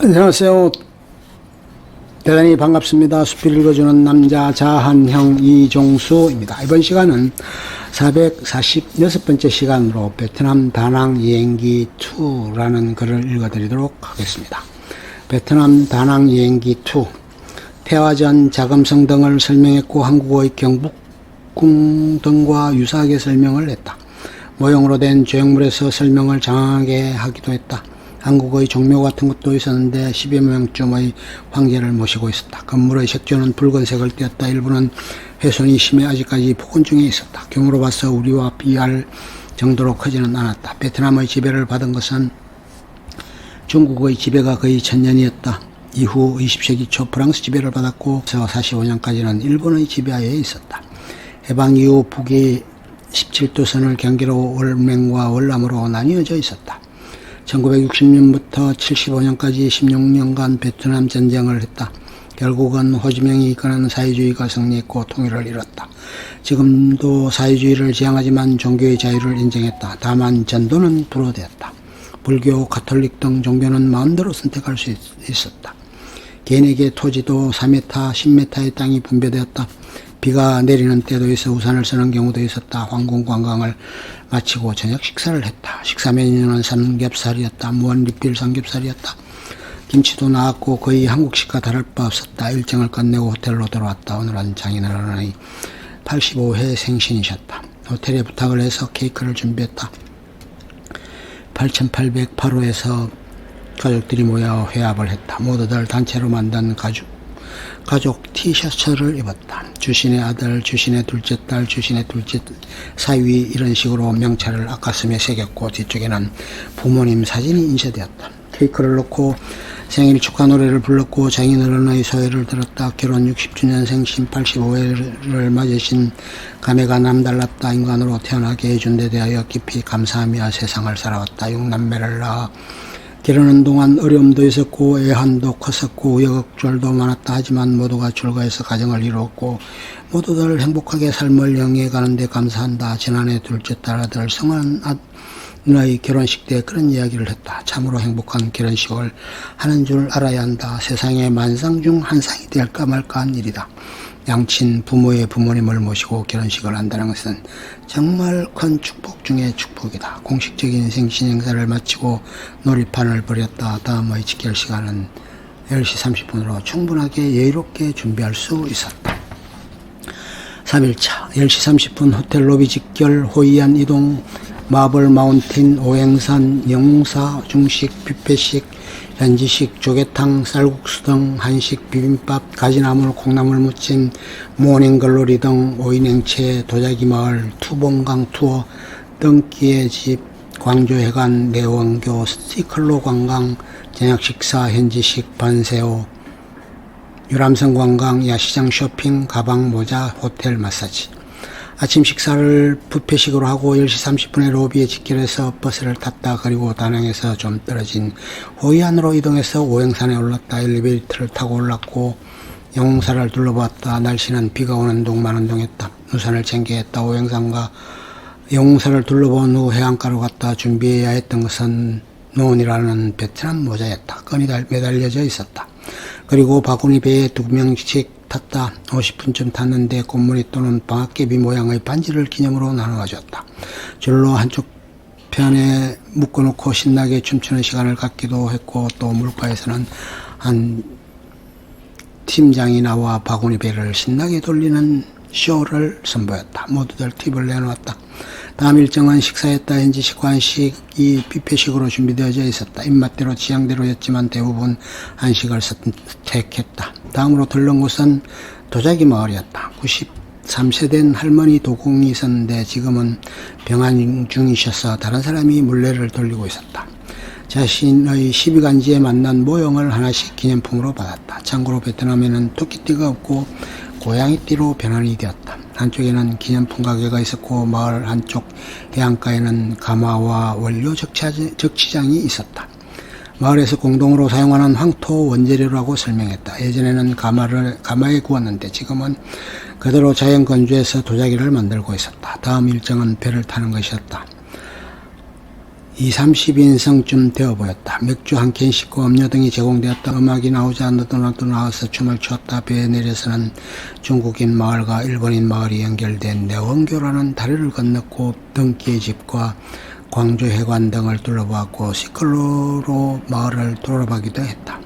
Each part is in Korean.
안녕하세요. 대단히 반갑습니다. 수필 읽어주는 남자 자한형 이종수입니다. 이번 시간은 446번째 시간으로 베트남 다낭 여행기 2라는 글을 읽어드리도록 하겠습니다. 베트남 다낭 여행기 2. 태화전 자금성 등을 설명했고 한국어의 경복궁 등과 유사하게 설명을 했다. 모형으로 된 조형물에서 설명을 장황하게 하기도 했다. 한국의 종묘 같은 것도 있었는데 10여 명쯤의 황제를 모시고 있었다. 건물의 색조는 붉은색을 띠었다. 일부는 훼손이 심해 아직까지 복원 중에 있었다. 규모로 봐서 우리와 비할 정도로 크지는 않았다. 베트남의 지배를 받은 것은 중국의 지배가 거의 1000년이었다. 이후 20세기 초 프랑스 지배를 받았고 45년까지는 일본의 지배하에 있었다. 해방 이후 북이 17도선을 경계로 월맹과 월남으로 나뉘어져 있었다. 1960년부터 75년까지 16년간 베트남 전쟁을 했다. 결국은 호지명이 이끄는 사회주의가 승리했고 통일을 이뤘다. 지금도 사회주의를 지향하지만 종교의 자유를 인정했다. 다만 전도는 불허되었다. 불교, 가톨릭 등 종교는 마음대로 선택할 수 있었다. 개인에게 토지도 4m, 10m의 땅이 분배되었다. 비가 내리는 때도 있어 우산을 쓰는 경우도 있었다. 황궁 관광을 마치고 저녁 식사를 했다. 식사 메뉴는 삼겹살이었다. 무한리필 삼겹살이었다. 김치도 나왔고 거의 한국식과 다를 바 없었다. 일정을 끝내고 호텔로 돌아왔다. 오늘은 장인어른의 85회 생신이셨다. 호텔에 부탁을 해서 케이크를 준비했다. 8808호에서 가족들이 모여 회합을 했다. 모두들 단체로 만든 가족 티셔츠를 입었다. 주신의 아들, 주신의 둘째 딸, 주신의 둘째 사위 이런 식으로 명찰을 앞가슴에 새겼고 뒤쪽에는 부모님 사진이 인쇄되었다. 케이크를 넣고 생일 축하 노래를 불렀고 장인어른의 소회를 들었다. 결혼 60주년 생신 85회를 맞으신 감회가 남달랐다. 인간으로 태어나게 해준 데 대하여 깊이 감사하며 세상을 살아왔다. 6남매를 낳아 기르는 동안 어려움도 있었고 애한도 컸었고 우여곡절도 많았다. 하지만 모두가 즐거워서 가정을 이루었고 모두들 행복하게 삶을 영위해가는 데 감사한다. 지난해 둘째 딸 아들 성은의 결혼식 때 그런 이야기를 했다. 참으로 행복한 결혼식을 하는 줄 알아야 한다. 세상에 만상 중 한 상이 될까 말까 한 일이다. 양친 부모의 부모님을 모시고 결혼식을 한다는 것은 정말 큰 축복 중의 축복이다. 공식적인 생신 행사를 마치고 놀이판을 벌였다. 다음의 직결 시간은 10시 30분으로 충분하게 여유롭게 준비할 수 있었다. 3일차 10시 30분 호텔 로비 직결, 호이안 이동, 마블 마운틴, 오행산, 영웅사, 중식, 뷔페식, 현지식, 조개탕, 쌀국수 등 한식, 비빔밥, 가지나물, 콩나물 무침, 모닝글로리 등 오이냉채, 도자기마을, 투봉강 투어, 등기의 집, 광주해관, 내원교, 스티클로 관광, 저녁 식사, 현지식, 반세오, 유람선 관광, 야시장 쇼핑, 가방, 모자, 호텔 마사지. 아침 식사를 뷔페식으로 하고 10시 30분에 로비에 직결해서 버스를 탔다. 그리고 다낭에서 좀 떨어진 호이안으로 이동해서 오행산에 올랐다. 엘리베이터를 타고 올랐고 영웅사를 둘러봤다. 날씨는 비가 오는 동 마는 동 했다. 우산을 챙겨야 했다. 오행산과 영웅사를 둘러본 후 해안가로 갔다. 준비해야 했던 것은 노온이라는 베트남 모자였다. 끈이 매달려져 있었다. 그리고 바구니 배에 2명씩 탔다. 50분쯤 탔는데 꽃무늬 또는 방앗개비 모양의 반지를 기념으로 나눠 가졌다. 줄로 한쪽 편에 묶어놓고 신나게 춤추는 시간을 갖기도 했고 또 물가에서는 한 팀장이 나와 바구니 배를 신나게 돌리는 쇼를 선보였다. 모두들 팁을 내놓았다. 다음 일정은 식사였다. 현지식, 한식이 뷔페식으로 준비되어져 있었다. 입맛대로 취향대로였지만 대부분 한식을 선택했다. 다음으로 들른 곳은 도자기 마을이었다. 93세 된 할머니 도공이 있었는데 지금은 병환 중이셔서 다른 사람이 물레를 돌리고 있었다. 자신의 12간지에 만난 모형을 하나씩 기념품으로 받았다. 참고로 베트남에는 토끼띠가 없고 고양이띠로 변환이 되었다. 한쪽에는 기념품 가게가 있었고 마을 한쪽 해안가에는 가마와 원료 적치장이 있었다. 마을에서 공동으로 사용하는 황토 원재료라고 설명했다. 예전에는 가마에 구웠는데 지금은 그대로 자연 건조해서 도자기를 만들고 있었다. 다음 일정은 배를 타는 것이었다. 30인승쯤 되어 보였다. 맥주 한 캔 씻고 음료 등이 제공되었다. 음악이 나오자 너도나도 나와서 춤을 추었다. 배에 내려서는 중국인 마을과 일본인 마을이 연결된 내원교라는 다리를 건넜고 등기의 집과 광주 해관 등을 둘러보았고 시클로로 마을을 돌아가기도 했다.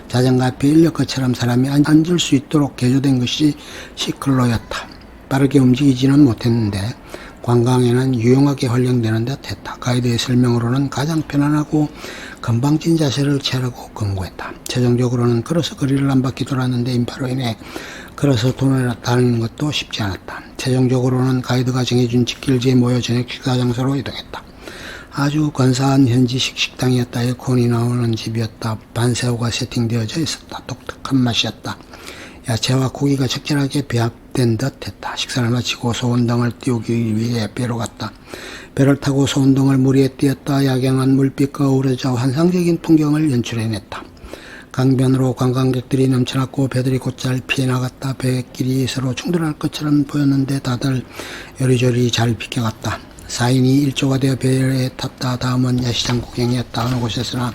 자전거 앞에 인력거처럼 사람이 앉을 수 있도록 개조된 것이 시클로였다. 빠르게 움직이지는 못했는데 관광에는 유용하게 활용되는 듯 했다. 가이드의 설명으로는 가장 편안하고 건방진 자세를 취하라고 권고했다. 최종적으로는 걸어서 거리를 한 바퀴 돌았는데 인파로 인해 걸어서 돌아다니는 것도 쉽지 않았다. 최종적으로는 가이드가 정해준 집길지에 모여 저녁 식사 장소로 이동했다. 아주 근사한 현지식 식당이었다. 에어컨이 나오는 집이었다. 반새우가 세팅되어져 있었다. 독특한 맛이었다. 야채와 고기가 적절하게 배합된 듯 했다. 식사를 마치고 소원등을 띄우기 위해 배로 갔다. 배를 타고 소원등을 물 위에 띄었다. 야경한 물빛과 어우러져 환상적인 풍경을 연출해냈다. 강변으로 관광객들이 넘쳐났고 배들이 곧잘 피해 나갔다. 배길이 서로 충돌할 것처럼 보였는데 다들 요리조리 잘 비켜갔다. 4인이 일조가 되어 배에 탔다. 다음은 야시장 구경이었다. 어느 곳에서나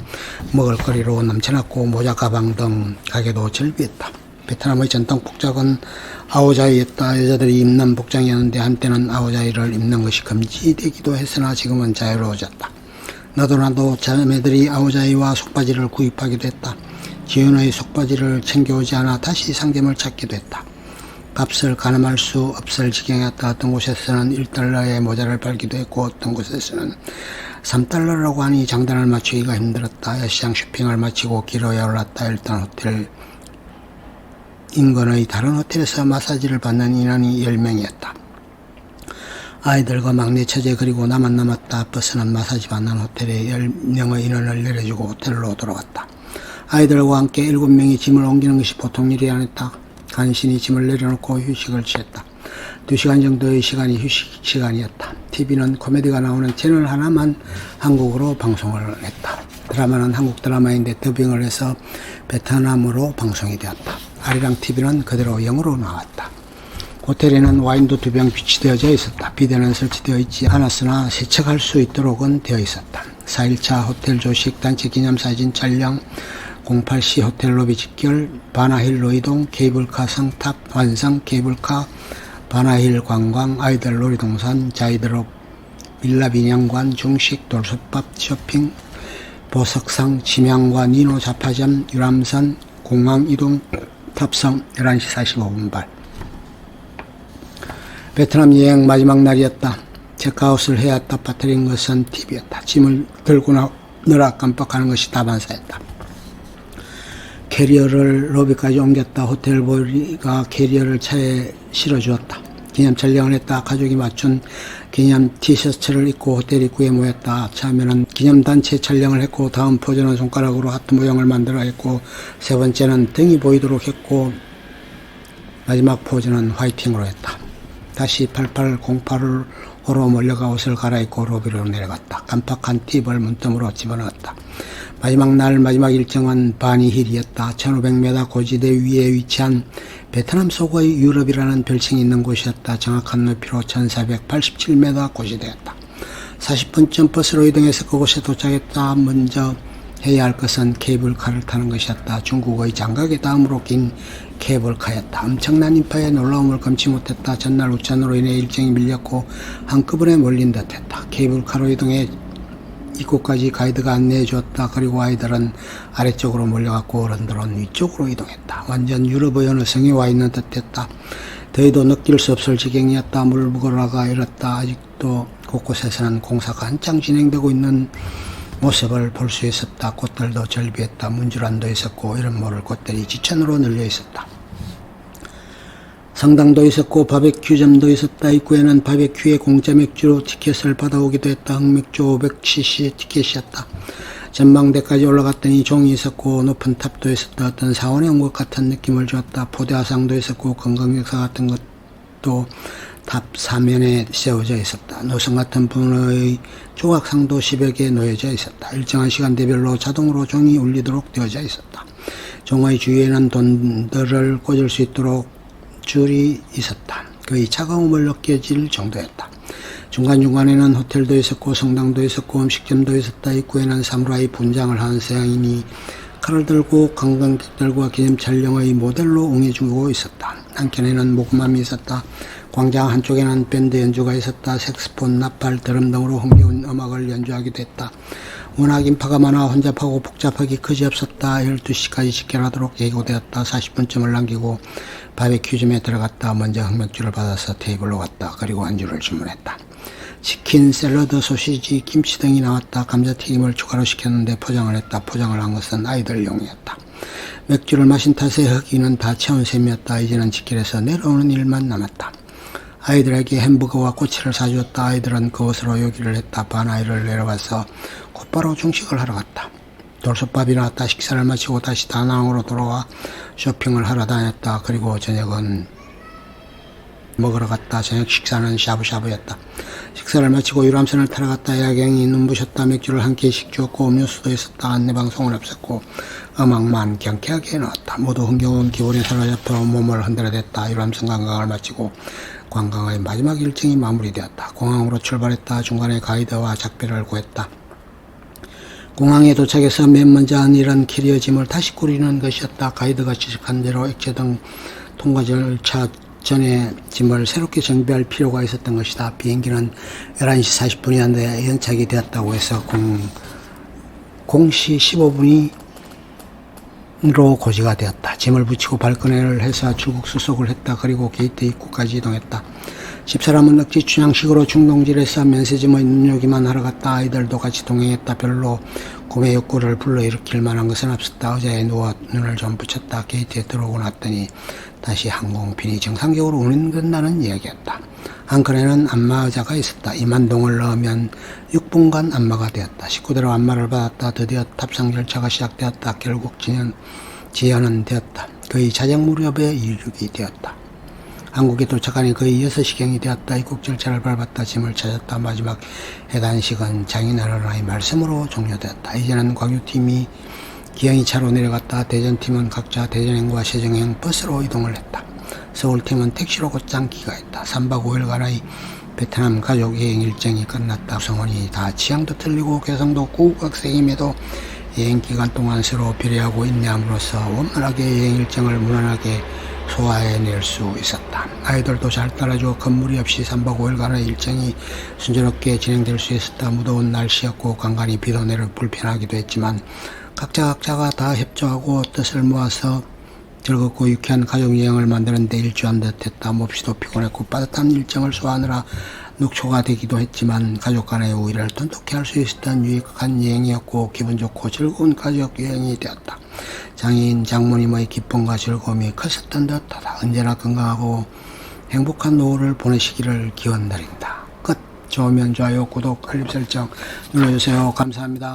먹을거리로 넘쳐났고 모자, 가방 등 가게도 절비했다. 베트남의 전통 복장은 아오자이였다. 여자들이 입는 복장이었는데 한때는 아오자이를 입는 것이 금지되기도 했으나 지금은 자유로워졌다. 너도나도 자매들이 아오자이와 속바지를 구입하기도 했다. 지윤의 속바지를 챙겨오지 않아 다시 상점을 찾기도 했다. 값을 가늠할 수 없을 지경이었다. 어떤 곳에서는 1달러의 모자를 팔기도 했고 어떤 곳에서는 3달러라고 하니 장단을 맞추기가 힘들었다. 야시장 쇼핑을 마치고 기로에 올랐다. 일단 호텔 인근의 다른 호텔에서 마사지를 받는 인원이 10명이었다. 아이들과 막내 처제 그리고 나만 남았다. 버스는 마사지 받는 호텔에 10명의 인원을 내려주고 호텔로 돌아갔다. 아이들과 함께 7명이 짐을 옮기는 것이 보통 일이 아니었다. 간신히 짐을 내려놓고 휴식을 취했다. 2시간 정도의 시간이 휴식 시간이었다. TV는 코미디가 나오는 채널 하나만 한국어로 방송을 했다. 드라마는 한국 드라마인데 더빙을 해서 베트남어로 방송이 되었다. 아리랑 TV는 그대로 영어로 나왔다. 호텔에는 와인도 2병 비치되어져 있었다. 비데는 설치되어 있지 않았으나 세척할 수 있도록은 되어 있었다. 4일차 호텔 조식, 단체 기념사진 촬영, 08시 호텔 로비 집결, 바나힐로 이동, 케이블카 성탑 완성, 케이블카 바나힐 관광, 아이들 놀이동산, 자이드롭, 빌라 빈양관, 중식, 돌솥밥, 쇼핑, 보석상, 침향과 니노 잡화점, 유람선, 공항 이동, 탑성 11시 45분 발. 베트남 여행 마지막 날이었다. 체크아웃을 해야 따빠뜨린 것은 TV였다. 짐을 들고 나느라 깜빡하는 것이 다반사였다. 캐리어를 로비까지 옮겼다. 호텔 보이가 캐리어를 차에 실어주었다. 기념 촬영을 했다. 가족이 맞춘 기념 티셔츠를 입고 호텔 입구에 모였다. 처음에는 기념단체 촬영을 했고 다음 포즈는 손가락으로 하트 모양을 만들어 했고 세 번째는 등이 보이도록 했고 마지막 포즈는 화이팅으로 했다. 다시 8808호로 몰려가 옷을 갈아입고 로비로 내려갔다. 깜빡한 팁을 문틈으로 집어넣었다. 마지막 날 마지막 일정은 바니힐이었다. 1500m 고지대 위에 위치한 베트남 속의 유럽이라는 별칭이 있는 곳이었다. 정확한 높이로 1487m 고지대였다. 40분쯤 버스로 이동해서 그곳에 도착했다. 먼저 해야 할 것은 케이블카를 타는 것이었다. 중국의 장각의 다음으로 긴 케이블카였다. 엄청난 인파에 놀라움을 금치 못했다. 전날 우천으로 인해 일정이 밀렸고 한꺼번에 몰린 듯했다. 케이블카로 이동해 입구까지 가이드가 안내해 주었다. 그리고 아이들은 아래쪽으로 몰려갔고 어른들은 위쪽으로 이동했다. 완전 유럽의 어느 성에 와 있는 듯했다. 더위도 느낄 수 없을 지경이었다. 물구러가 일었다. 아직도 곳곳에서는 공사가 한창 진행되고 있는 모습을 볼 수 있었다. 꽃들도 절비했다. 문주란도 있었고 이름 모를 꽃들이 지천으로 널려 있었다. 성당도 있었고 바베큐점도 있었다. 입구에는 바베큐에 공짜 맥주로 티켓을 받아오기도 했다. 흑맥주 500cc 티켓이었다. 전망대까지 올라갔더니 종이 있었고 높은 탑도 있었다. 어떤 사원에 온 것 같은 느낌을 주었다. 포대화상도 있었고 건강역사 같은 것도 탑 사면에 세워져 있었다. 노선 같은 분의 조각상도 10여 개 놓여져 있었다. 일정한 시간대별로 자동으로 종이 울리도록 되어져 있었다. 종의 주위에는 돈들을 꽂을 수 있도록 줄이 있었다. 거의 차가움을 느껴질 정도였다. 중간중간에는 호텔도 있었고 성당도 있었고 음식점도 있었다. 입구에는 사무라이 분장을 한 서양인이 칼을 들고 관광객들과 기념 촬영의 모델로 응해주고 있었다. 한켠에는 모금함이 있었다. 광장 한쪽에는 밴드 연주가 있었다. 색스폰, 나팔, 드럼 등으로 흥겨운 음악을 연주하기도 했다. 워낙 인파가 많아 혼잡하고 복잡하기 그지없었다. 12시까지 집결하도록 예고되었다. 40분쯤을 남기고 바베큐점에 들어갔다. 먼저 흑맥주를 받아서 테이블로 갔다. 그리고 안주를 주문했다. 치킨, 샐러드, 소시지, 김치 등이 나왔다. 감자튀김을 추가로 시켰는데 포장을 했다. 포장을 한 것은 아이들용이었다. 맥주를 마신 탓에 흑인은 다 채운 셈이었다. 이제는 직결해서 내려오는 일만 남았다. 아이들에게 햄버거와 꼬치를 사주었다. 아이들은 그것으로 요기를 했다. 반아이를 내려가서 곧바로 중식을 하러 갔다. 돌솥밥이 나왔다. 식사를 마치고 다시 다낭으로 돌아와 쇼핑을 하러 다녔다. 그리고 저녁은 먹으러 갔다. 저녁 식사는 샤브샤브였다. 식사를 마치고 유람선을 타러 갔다. 야경이 눈부셨다. 맥주를 한 개씩 주었고 음료수도 있었다. 안내방송은 없었고 음악만 경쾌하게 나왔다. 모두 흥겨운 기분에 사로잡혀 몸을 흔들어댔다. 유람선 관광을 마치고 관광의 마지막 일정이 마무리되었다. 공항으로 출발했다. 중간에 가이드와 작별을 구했다. 공항에 도착해서 맨 먼저 한 일은 캐리어 짐을 다시 꾸리는 것이었다. 가이드가 지적한 대로 액체 등 통과 절차 전에 짐을 새롭게 정비할 필요가 있었던 것이다. 비행기는 11시 40분이었는데 연착이 되었다고 해서 0시 15분으로 고지가 되었다. 짐을 붙이고 발권회를 해서 출국 수속을 했다. 그리고 게이트 입구까지 이동했다. 집사람은 억지 춘향식으로 중동질에서 면세점의 눈요기만 하러 갔다. 아이들도 같이 동행했다. 별로 구매 욕구를 불러일으킬 만한 것은 없었다. 의자에 누워 눈을 좀 붙였다. 게이트에 들어오고 났더니 다시 항공편이 정상적으로 운행된다는 이야기였다. 한켠에는 안마 의자가 있었다. 이만동을 넣으면 6분간 안마가 되었다. 식구대로 안마를 받았다. 드디어 탑승 절차가 시작되었다. 결국 지연은 되었다. 거의 자정 무렵에 이륙이 되었다. 한국에 도착하니 거의 6시경이 되었다. 입국 절차를 밟았다. 짐을 찾았다. 마지막 해단식은 장인어른의 말씀으로 종료되었다. 이제는 광유팀이 기영이차로 내려갔다. 대전팀은 각자 대전행과 세정행 버스로 이동을 했다. 서울팀은 택시로 곧장 귀가했다. 3박 5일간의 베트남 가족 여행 일정이 끝났다. 구성원이 다 취향도 틀리고 개성도 국악생임에도 여행 기간 동안 서로 배려하고 인내함으로써 원만하게 여행 일정을 무난하게 소화해낼 수 있었다. 아이들도 잘 따라주어 건무리 없이 3박 5일간의 일정이 순조롭게 진행될 수 있었다. 무더운 날씨였고 간간히 비도 내려 불편하기도 했지만 각자가 다 협조하고 뜻을 모아서 즐겁고 유쾌한 가족여행을 만드는데 일조한 듯 했다. 몹시도 피곤했고 빠듯한 일정을 소화하느라 녹초가 되기도 했지만 가족 간의 우위를 돈독히 할 수 있었던 유익한 여행이었고 기분 좋고 즐거운 가족여행이 되었다. 장인 장모님의 기쁨과 즐거움이 컸었던 듯하다. 언제나 건강하고 행복한 노후를 보내시기를 기원드린다. 끝. 좋으면 좋아요, 구독, 알림 설정 눌러주세요. 감사합니다.